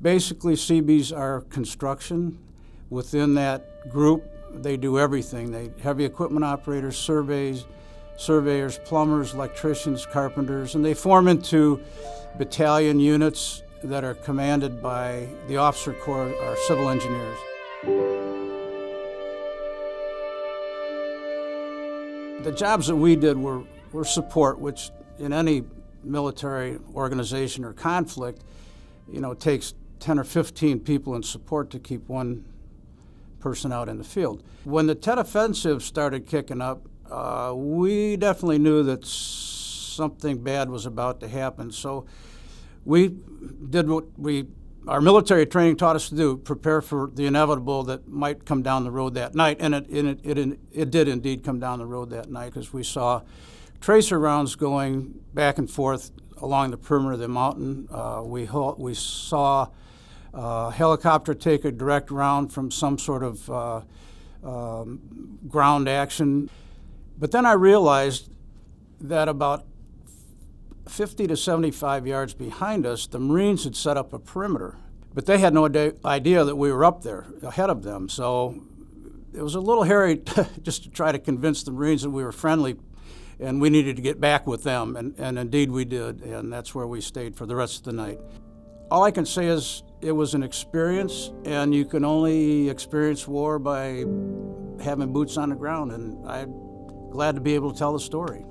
Basically, Seabees are construction. Within that group, they do everything. They heavy equipment operators, surveyors, plumbers, electricians, carpenters, and they form into battalion units that are commanded by the officer corps, our civil engineers. The jobs that we did were support, which in any military organization or conflict, takes 10 or 15 people in support to keep one person out in the field. When the Tet Offensive started kicking up, we definitely knew that something bad was about to happen. So we did what our military training taught us to do: prepare for the inevitable that might come down the road that night. And it did indeed come down the road that night, because we saw tracer rounds going back and forth along the perimeter of the mountain. We saw a helicopter take a direct round from some sort of ground action. But then I realized that about 50 to 75 yards behind us, the Marines had set up a perimeter. But they had no idea that we were up there ahead of them. So it was a little hairy just to try to convince the Marines that we were friendly and we needed to get back with them. And indeed we did. And that's where we stayed for the rest of the night. All I can say is it was an experience, and you can only experience war by having boots on the ground. And I'm glad to be able to tell the story.